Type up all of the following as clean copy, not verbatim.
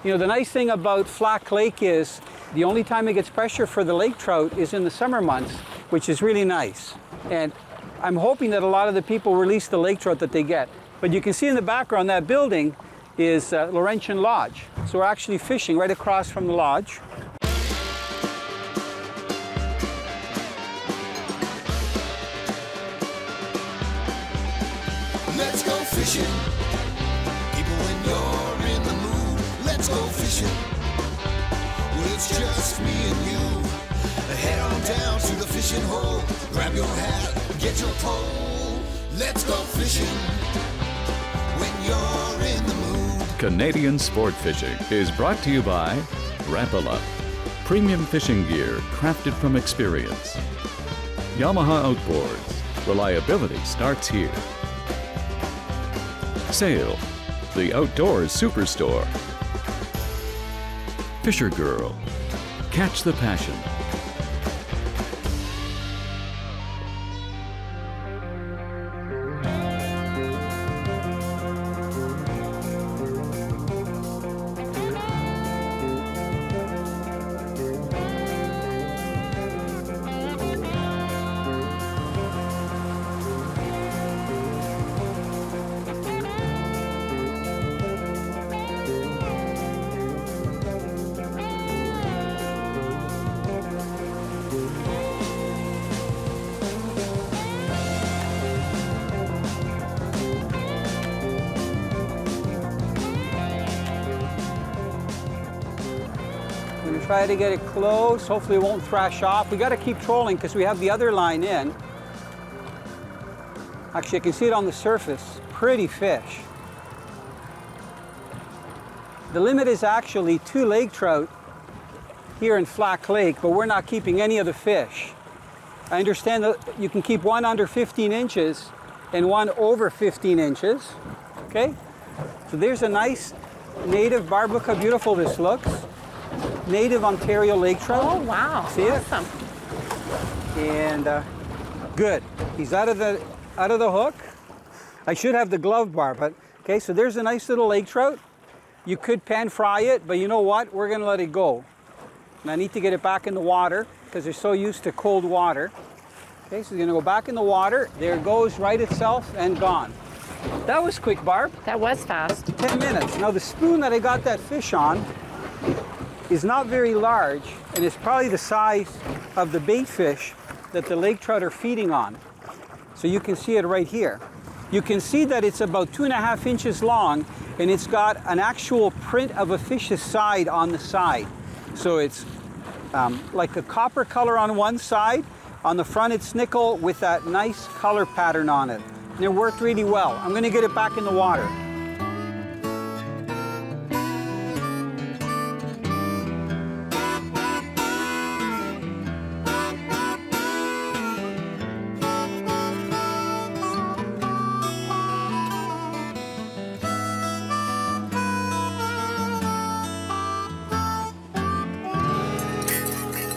You know, the nice thing about Flack Lake is the only time it gets pressure for the lake trout is in the summer months, which is really nice. And I'm hoping that a lot of the people release the lake trout that they get. But you can see in the background, that building is Laurentian Lodge. So we're actually fishing right across from the lodge. Let's go fishing. People, when you're in the mood, let's go fishing. Well, it's just me and you. Head on down to the fishing hole. Grab your hat, get your pole. Let's go fishing when you're in the mood. Canadian Sport Fishing is brought to you by Rapala, premium fishing gear crafted from experience. Yamaha Outboards, reliability starts here. Sail, the outdoors superstore. Fisher Girl, catch the passion. Try to get it close. Hopefully it won't thrash off. We got to keep trolling because we have the other line in. Actually, I can see it on the surface. Pretty fish. The limit is actually 2 lake trout here in Flack Lake, but we're not keeping any of the fish. I understand that you can keep one under 15 inches and one over 15 inches. Okay? So there's a nice native barb. Look how beautiful this looks. Native Ontario lake trout. Oh, wow. See it? Awesome. And good. He's out of the hook. I should have the glove bar, but okay, so there's a nice little lake trout. You could pan fry it, but you know what? We're gonna let it go. And I need to get it back in the water because they're so used to cold water. Okay, so you're gonna go back in the water. There it goes, right itself and gone. That was quick, Barb. That was fast. 10 minutes. Now the spoon that I got that fish on is not very large, and it's probably the size of the bait fish that the lake trout are feeding on. So you can see it right here. You can see that it's about 2.5 inches long, and it's got an actual print of a fish's side on the side. So it's like a copper color on one side. On the front it's nickel with that nice color pattern on it. And it worked really well. I'm gonna get it back in the water.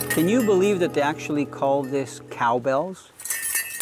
Can you believe that they actually call this cowbells?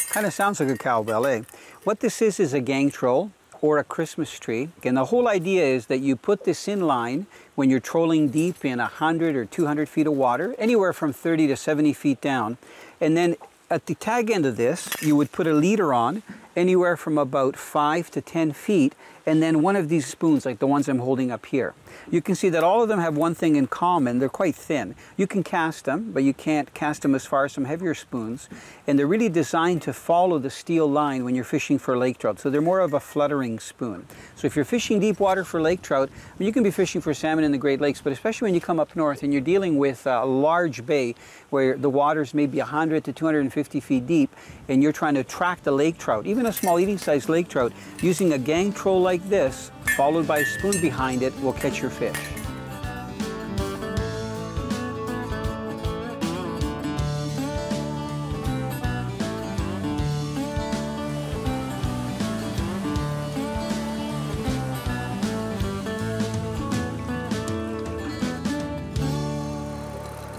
Kind of sounds like a cowbell, eh? What this is a gang troll or a Christmas tree. And the whole idea is that you put this in line when you're trolling deep in 100 or 200 feet of water, anywhere from 30 to 70 feet down. And then at the tag end of this, you would put a leader on anywhere from about 5 to 10 feet, and then one of these spoons, like the ones I'm holding up here. You can see that all of them have one thing in common. They're quite thin. You can cast them, but you can't cast them as far as some heavier spoons. And they're really designed to follow the steel line when you're fishing for lake trout. So they're more of a fluttering spoon. So if you're fishing deep water for lake trout, I mean, you can be fishing for salmon in the Great Lakes, but especially when you come up north and you're dealing with a large bay where the water's maybe 100 to 250 feet deep, and you're trying to track the lake trout, even a small eating-sized lake trout, using a gang troll like this, followed by a spoon behind it, will catch your fish.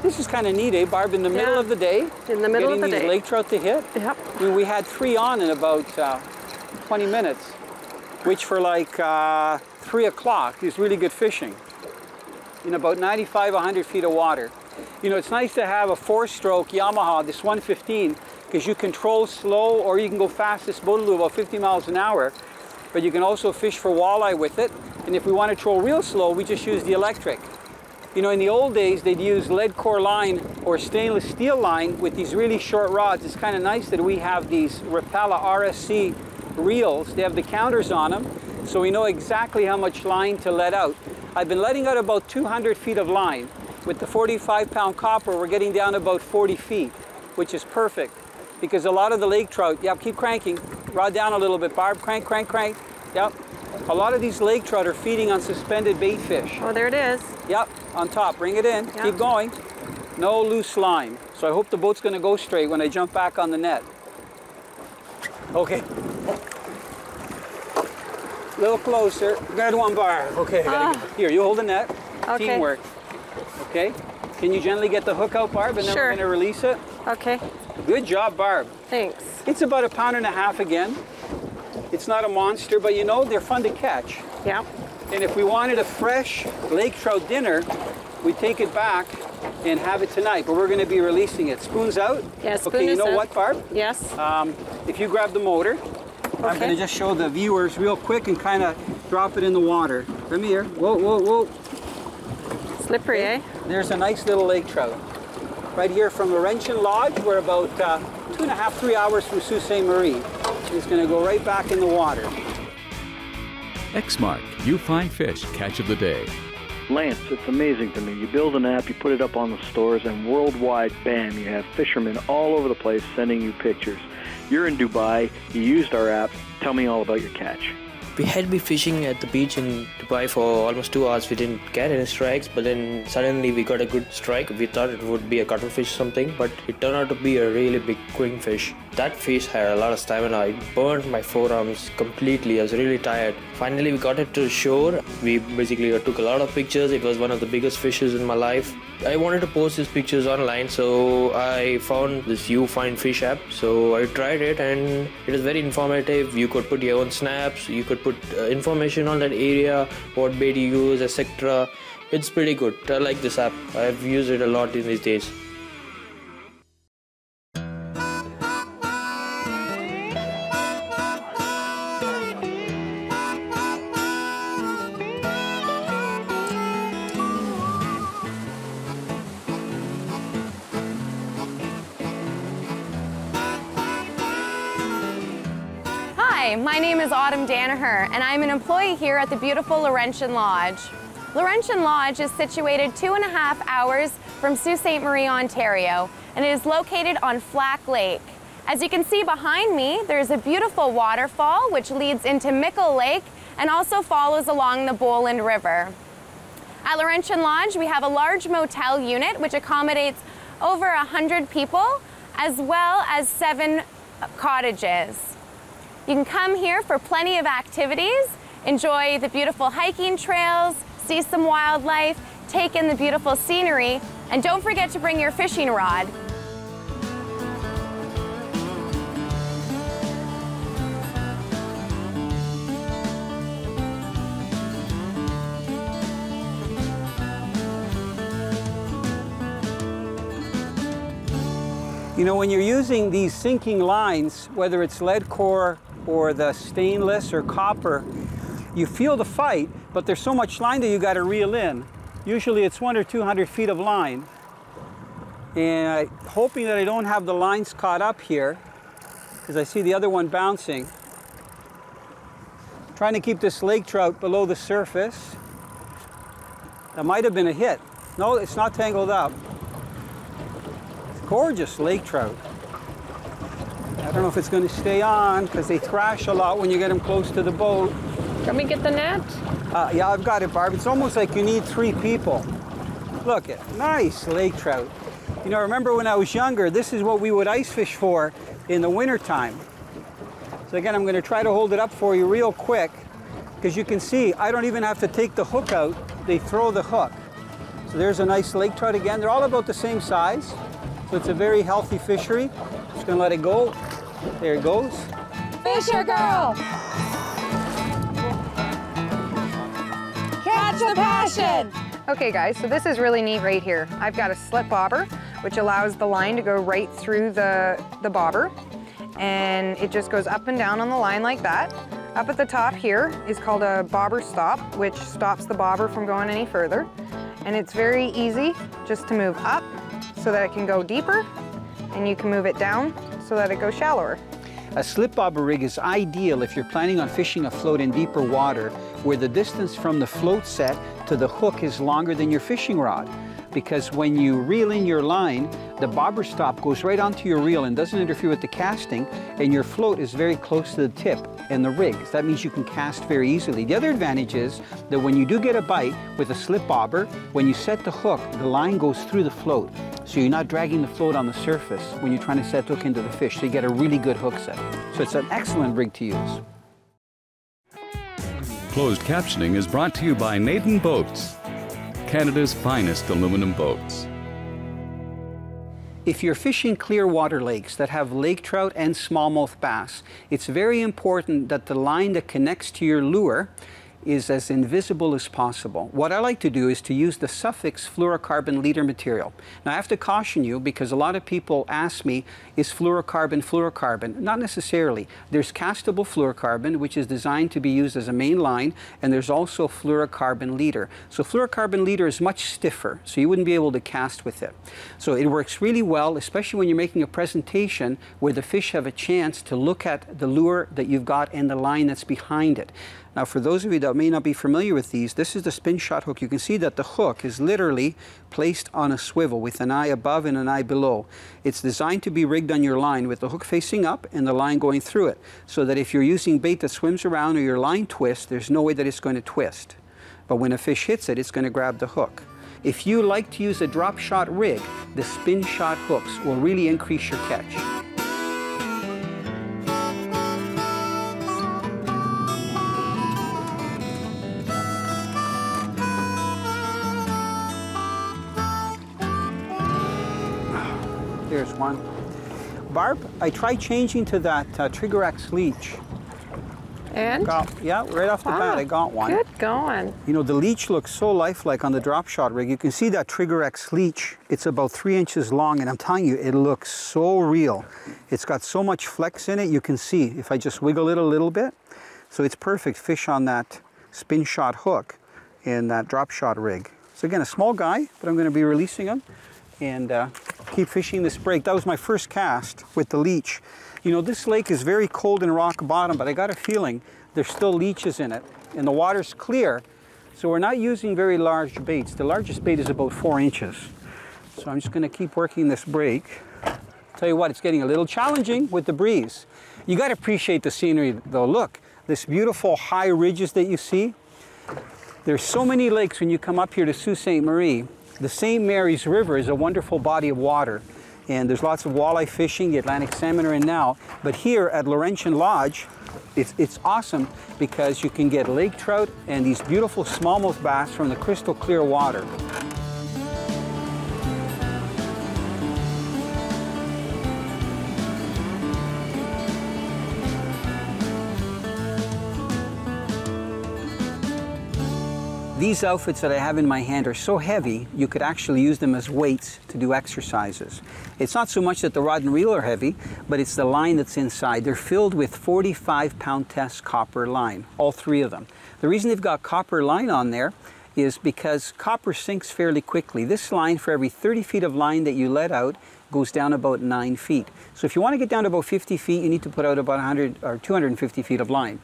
This is kind of neat, eh, Barb? In the middle of the day, in the middle of the day, getting these lake trout to hit. Yep. I mean, we had 3 on in about 20 minutes, which for like 3 o'clock is really good fishing. in about 95, 100 feet of water. You know, it's nice to have a 4-stroke Yamaha, this 115, because you control slow or you can go fast. This boat will do about 50 miles an hour, but you can also fish for walleye with it. And if we want to troll real slow, we just use the electric. You know, in the old days, they'd use lead core line or stainless steel line with these really short rods. It's kind of nice that we have these Rapala RSC reels. They have the counters on them, so we know exactly how much line to let out. I've been letting out about 200 feet of line. With the 45-pound copper, we're getting down about 40 feet, which is perfect. Because a lot of the lake trout, yep, keep cranking. Rod down a little bit, Barb. Crank, crank, crank. Yep. A lot of these lake trout are feeding on suspended bait fish. Oh, there it is. Yep, on top. Bring it in. Yep. Keep going. No loose line. So I hope the boat's going to go straight when I jump back on the net. Okay. A little closer. Good one, Barb. Okay, I gotta get, here, you hold the net. Okay. Teamwork. Okay. Can you gently get the hook out, Barb, and then we're going to release it? Okay. Good job, Barb. Thanks. It's about 1.5 pounds again. It's not a monster, but you know, they're fun to catch. Yeah. And if we wanted a fresh lake trout dinner, we take it back and have it tonight, but we're going to be releasing it. Spoons out? Yeah, spoon okay, you is know out. what, Barb? Yes. If you grab the motor, I'm going to just show the viewers real quick and kind of drop it in the water. Come here. Whoa, whoa, whoa. Slippery, eh? There's a nice little lake trout. Right here from Laurentian Lodge, we're about 2.5, 3 hours from Sault Ste. Marie. It's going to go right back in the water. Xmark, you find fish, catch of the day. Lance, it's amazing to me. You build an app, you put it up on the stores, and worldwide, bam, you have fishermen all over the place sending you pictures. You're in Dubai, you used our app. Tell me all about your catch. We had been fishing at the beach in Dubai for almost 2 hours. We didn't get any strikes, but then suddenly we got a good strike. We thought it would be a cuttlefish or something, but it turned out to be a really big queenfish. That fish had a lot of stamina. It burned my forearms completely. I was really tired. Finally, we got it to shore. We basically took a lot of pictures. It was one of the biggest fishes in my life. I wanted to post these pictures online, so I found this You Find Fish app. So I tried it, and it is very informative. You could put your own snaps. You could put information on that area, what bait you use, etc. It's pretty good. I like this app. I've used it a lot in these days. Hi, my name is Autumn Danaher, and I'm an employee here at the beautiful Laurentian Lodge. Laurentian Lodge is situated 2.5 hours from Sault Ste. Marie, Ontario, and it is located on Flack Lake. As you can see behind me, there's a beautiful waterfall which leads into Mickle Lake and also follows along the Boland River. At Laurentian Lodge, we have a large motel unit which accommodates over 100 people, as well as 7 cottages. You can come here for plenty of activities, enjoy the beautiful hiking trails, see some wildlife, take in the beautiful scenery, and don't forget to bring your fishing rod. You know, when you're using these sinking lines, whether it's lead core or the stainless or copper, you feel the fight, but there's so much line that you got to reel in. Usually it's 100 or 200 feet of line. And hoping that I don't have the lines caught up here, because I see the other one bouncing. Trying to keep this lake trout below the surface. That might have been a hit. No, it's not tangled up. Gorgeous lake trout. I don't know if it's going to stay on because they thrash a lot when you get them close to the boat. Can we get the net? Yeah, I've got it, Barb. It's almost like you need 3 people. Look at nice lake trout. You know, remember when I was younger, this is what we would ice fish for in the winter time. So again, I'm going to try to hold it up for you real quick because you can see I don't even have to take the hook out. They throw the hook. So there's a nice lake trout again. They're all about the same size. So it's a very healthy fishery. Just gonna let it go. There it goes. Fisher girl! Catch the passion! Okay guys, so this is really neat right here. I've got a slip bobber, which allows the line to go right through the bobber. And it just goes up and down on the line like that. Up at the top here is called a bobber stop, which stops the bobber from going any further. And it's very easy just to move up so that it can go deeper, and you can move it down so that it goes shallower. A slip bobber rig is ideal if you're planning on fishing a float in deeper water where the distance from the float set to the hook is longer than your fishing rod. Because when you reel in your line, the bobber stop goes right onto your reel and doesn't interfere with the casting, and your float is very close to the tip and the rig. So that means you can cast very easily. The other advantage is that when you do get a bite with a slip bobber, when you set the hook, the line goes through the float. So you're not dragging the float on the surface when you're trying to set the hook into the fish. So you get a really good hook set. So it's an excellent rig to use. Closed captioning is brought to you by Nathan Boats, Canada's finest aluminum boats. If you're fishing clear water lakes that have lake trout and smallmouth bass, it's very important that the line that connects to your lure is as invisible as possible. What I like to do is to use the Suffix fluorocarbon leader material. Now I have to caution you because a lot of people ask me, is fluorocarbon fluorocarbon? Not necessarily. There's castable fluorocarbon, which is designed to be used as a main line, and there's also fluorocarbon leader. So fluorocarbon leader is much stiffer, so you wouldn't be able to cast with it. So it works really well, especially when you're making a presentation where the fish have a chance to look at the lure that you've got and the line that's behind it. Now for those of you that may not be familiar with these, this is the spin shot hook. You can see that the hook is literally placed on a swivel with an eye above and an eye below. It's designed to be rigged on your line with the hook facing up and the line going through it, so that if you're using bait that swims around or your line twists, there's no way that it's going to twist. But when a fish hits it, it's going to grab the hook. If you like to use a drop shot rig, the spin shot hooks will really increase your catch. There's one. Barb, I tried changing to that Trigger X leech. And? Yeah, right off the bat, I got one. Good going. You know, the leech looks so lifelike on the drop shot rig. You can see that Trigger X leech. It's about 3 inches long, and I'm telling you, it looks so real. It's got so much flex in it, you can see if I just wiggle it a little bit. So it's perfect fish on that spin shot hook in that drop shot rig. So again, a small guy, but I'm going to be releasing him and keep fishing this break. That was my first cast with the leech. You know, this lake is very cold and rock bottom, but I got a feeling there's still leeches in it, and the water's clear, so we're not using very large baits. The largest bait is about 4 inches. So I'm just going to keep working this break. Tell you what, it's getting a little challenging with the breeze. You got to appreciate the scenery though. Look, this beautiful high ridges that you see. There's so many lakes when you come up here to Sault Ste. Marie. The St. Mary's River is a wonderful body of water, and there's lots of walleye fishing. The Atlantic salmon are in now, but here at Laurentian Lodge, it's awesome because you can get lake trout and these beautiful smallmouth bass from the crystal clear water. These outfits that I have in my hand are so heavy, you could actually use them as weights to do exercises. It's not so much that the rod and reel are heavy, but it's the line that's inside. They're filled with 45-pound test copper line, all three of them. The reason they've got copper line on there is because copper sinks fairly quickly. This line, for every 30 feet of line that you let out, goes down about 9 feet. So if you want to get down to about 50 feet, you need to put out about 100 or 250 feet of line.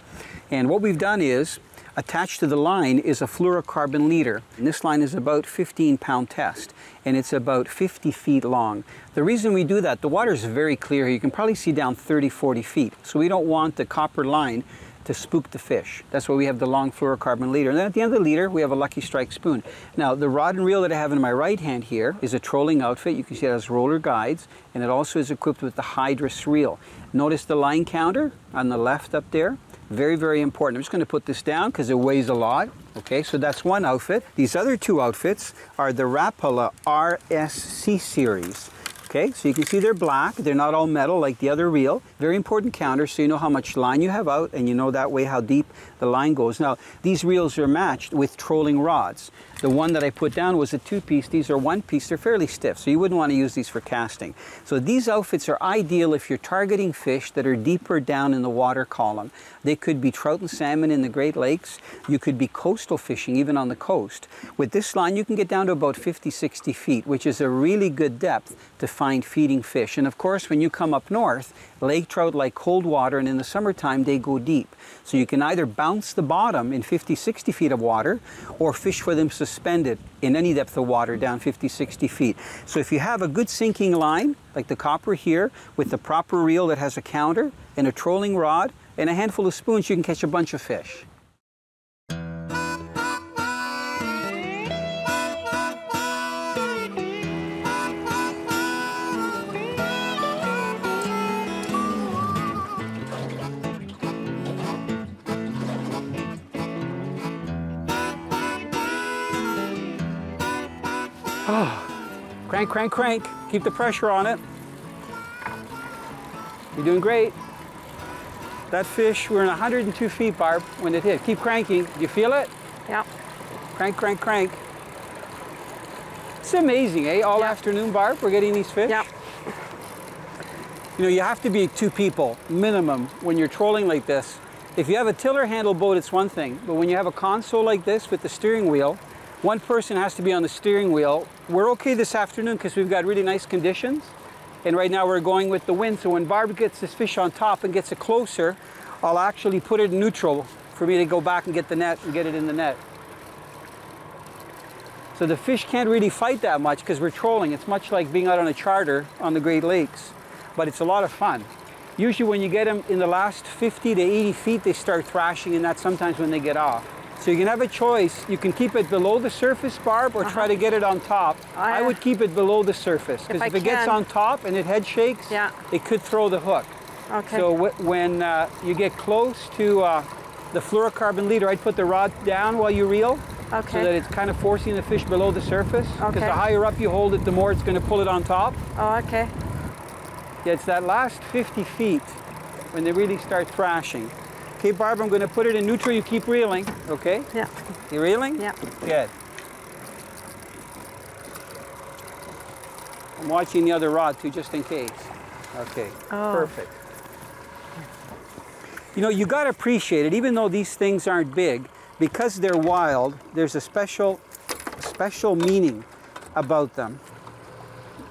And what we've done is, attached to the line is a fluorocarbon leader. And this line is about 15-pound test, and it's about 50 feet long. The reason we do that, the water is very clear here. You can probably see down 30, 40 feet. So we don't want the copper line to spook the fish. That's why we have the long fluorocarbon leader. And then at the end of the leader, we have a Lucky Strike spoon. Now, the rod and reel that I have in my right hand here is a trolling outfit. You can see it has roller guides, and it also is equipped with the Hydrus reel. Notice the line counter on the left up there. Very, very important. I'm just going to put this down because it weighs a lot. Okay, so that's one outfit. These other two outfits are the Rapala RSC series. Okay, so you can see they're black. They're not all metal like the other reel. Very important counter, so you know how much line you have out, and you know that way how deep the line goes. Now, these reels are matched with trolling rods. The one that I put down was a 2-piece. These are 1-piece. They're fairly stiff, so you wouldn't want to use these for casting. So these outfits are ideal if you're targeting fish that are deeper down in the water column. They could be trout and salmon in the Great Lakes. You could be coastal fishing, even on the coast. With this line, you can get down to about 50, 60 feet, which is a really good depth to find feeding fish. And of course, when you come up north, lake trout like cold water, and in the summertime, they go deep. So you can either bounce the bottom in 50, 60 feet of water, or fish for them suspended in any depth of water down 50, 60 feet. So if you have a good sinking line, like the copper here, with the proper reel that has a counter and a trolling rod and a handful of spoons, you can catch a bunch of fish. Oh, crank, crank, crank. Keep the pressure on it. You're doing great. That fish, we're in 102 feet, Barb, when it hit. Keep cranking. Do you feel it? Yeah. Crank, crank, crank. It's amazing, eh? All afternoon, Barb, we're getting these fish. Yeah. You know, you have to be 2 people, minimum, when you're trolling like this. If you have a tiller handle boat, it's one thing. But when you have a console like this with the steering wheel, one person has to be on the steering wheel. We're okay this afternoon because we've got really nice conditions. And right now we're going with the wind. So when Barb gets this fish on top and gets it closer, I'll actually put it in neutral for me to go back and get the net and get it in the net. So the fish can't really fight that much because we're trolling. It's much like being out on a charter on the Great Lakes, but it's a lot of fun. Usually when you get them in the last 50 to 80 feet, they start thrashing, and that's sometimes when they get off. So you can have a choice. You can keep it below the surface, Barb, or try to get it on top. I would keep it below the surface, because if it gets on top and it head shakes, it could throw the hook. Okay. So when you get close to the fluorocarbon leader, I'd put the rod down while you reel, so that it's kind of forcing the fish below the surface. Because the higher up you hold it, the more it's going to pull it on top. Oh, okay. Yeah, it's that last 50 feet when they really start thrashing. Okay, Barb, I'm going to put it in neutral. You keep reeling, okay? Yeah. You reeling? Yeah. Good. I'm watching the other rod too, just in case. Okay, perfect. You know, you got to appreciate it, even though these things aren't big, because they're wild, there's a special meaning about them.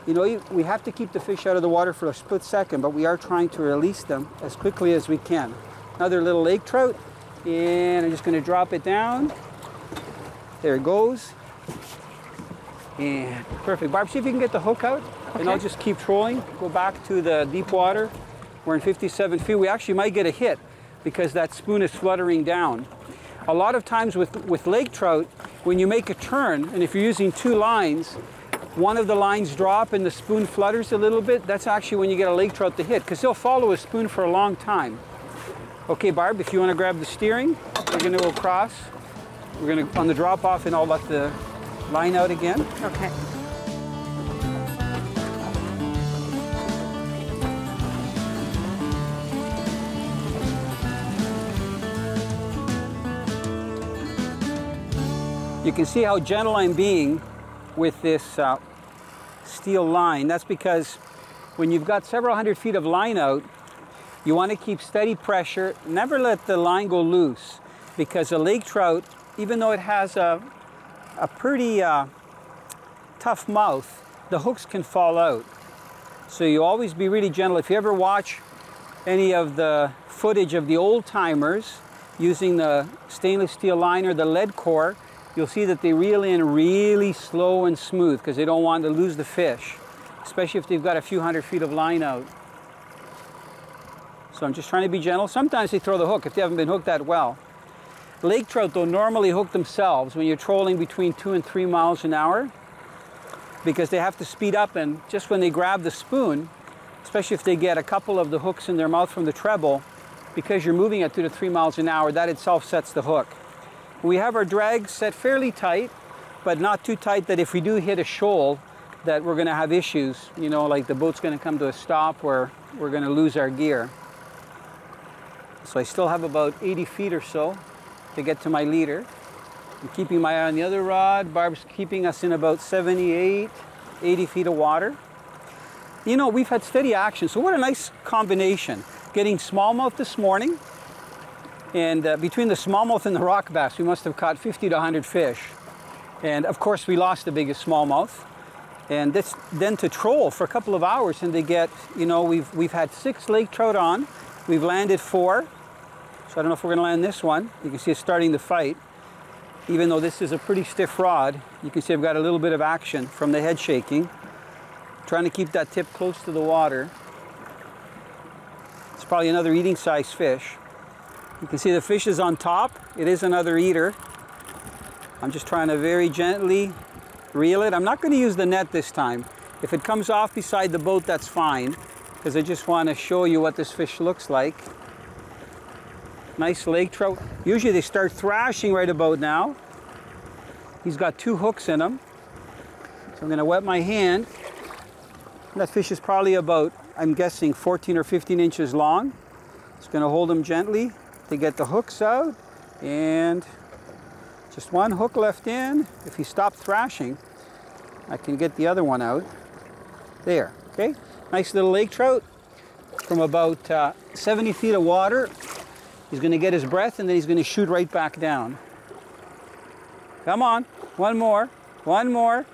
You know, we have to keep the fish out of the water for a split second, but we are trying to release them as quickly as we can. Another little lake trout, and I'm just going to drop it down. There it goes. And perfect. Barb, see if you can get the hook out, and I'll just keep trolling. Go back to the deep water. We're in 57 feet. We actually might get a hit because that spoon is fluttering down. A lot of times with lake trout, when you make a turn, and if you're using 2 lines, one of the lines drop and the spoon flutters a little bit, that's actually when you get a lake trout to hit, because they'll follow a spoon for a long time. Okay, Barb, if you want to grab the steering, we're going to go across. We're going to, on the drop off, and I'll let the line out again. Okay. You can see how gentle I'm being with this steel line. That's because when you've got several hundred feet of line out, you want to keep steady pressure. Never let the line go loose, because a lake trout, even though it has a pretty tough mouth, the hooks can fall out. So you always be really gentle. If you ever watch any of the footage of the old timers using the stainless steel line or the lead core, you'll see that they reel in really slow and smooth because they don't want to lose the fish, especially if they've got a few hundred feet of line out. So I'm just trying to be gentle. Sometimes they throw the hook if they haven't been hooked that well. Lake trout, though, normally hook themselves when you're trolling between 2 and 3 miles an hour, because they have to speed up, and just when they grab the spoon, especially if they get a couple of the hooks in their mouth from the treble, because you're moving at 2 to 3 miles an hour, that itself sets the hook. We have our drag set fairly tight, but not too tight that if we do hit a shoal, that we're going to have issues, you know, like the boat's going to come to a stop where we're going to lose our gear. So I still have about 80 feet or so to get to my leader. I'm keeping my eye on the other rod. Barb's keeping us in about 78, 80 feet of water. You know, we've had steady action, so what a nice combination. Getting smallmouth this morning, and between the smallmouth and the rock bass, we must have caught 50 to 100 fish. And of course, we lost the biggest smallmouth. And this, then to troll for a couple of hours and to get, you know, we've had 6 lake trout on. We've landed 4. So I don't know if we're gonna land this one. You can see it's starting to fight. Even though this is a pretty stiff rod, you can see I've got a little bit of action from the head shaking. Trying to keep that tip close to the water. It's probably another eating size fish. You can see the fish is on top. It is another eater. I'm just trying to very gently reel it. I'm not going to use the net this time. If it comes off beside the boat, that's fine, because I just want to show you what this fish looks like. Nice lake trout. Usually they start thrashing right about now. He's got 2 hooks in him. So I'm going to wet my hand. That fish is probably about, I'm guessing, 14 or 15 inches long. Just going to hold him gently to get the hooks out, and just 1 hook left in. If he stopped thrashing, I can get the other one out. There, okay? Nice little lake trout from about 70 feet of water. He's going to get his breath, and then he's going to shoot right back down. Come on, 1 more, 1 more.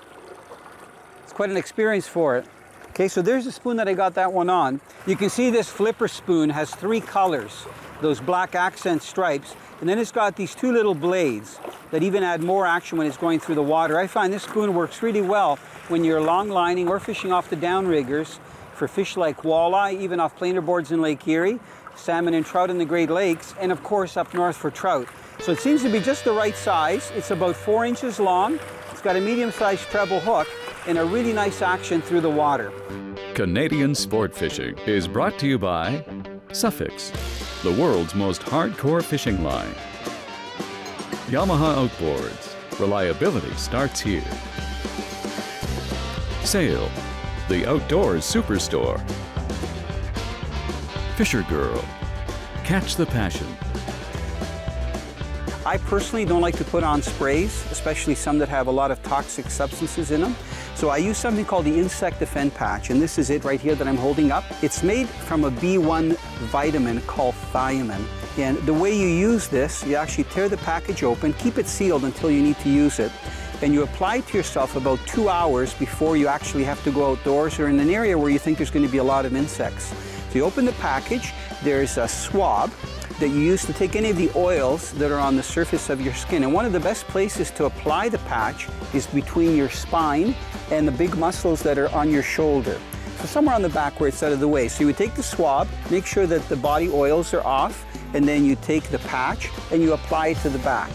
It's quite an experience for it. Okay, so there's the spoon that I got that one on. You can see this flipper spoon has 3 colors, those black accent stripes, and then it's got these 2 little blades that even add more action when it's going through the water. I find this spoon works really well when you're long lining or fishing off the downriggers for fish like walleye, even off planer boards in Lake Erie, salmon and trout in the Great Lakes, and of course up north for trout. So it seems to be just the right size. It's about 4 inches long. It's got a medium-sized treble hook and a really nice action through the water. Canadian sport fishing is brought to you by Suffix, the world's most hardcore fishing line. Yamaha Outboards, reliability starts here. Sail, the outdoors superstore. Fisher Girl, catch the passion. I personally don't like to put on sprays, especially some that have a lot of toxic substances in them. So I use something called the Insect Defend Patch, and this is it right here that I'm holding up. It's made from a B1 vitamin called thiamine. And the way you use this, you actually tear the package open, keep it sealed until you need to use it, and you apply it to yourself about 2 hours before you actually have to go outdoors or in an area where you think there's going to be a lot of insects. So you open the package, there's a swab that you use to take any of the oils that are on the surface of your skin. And one of the best places to apply the patch is between your spine and the big muscles that are on your shoulder. So somewhere on the back where it's out of the way. So you would take the swab, make sure that the body oils are off, and then you take the patch and you apply it to the back.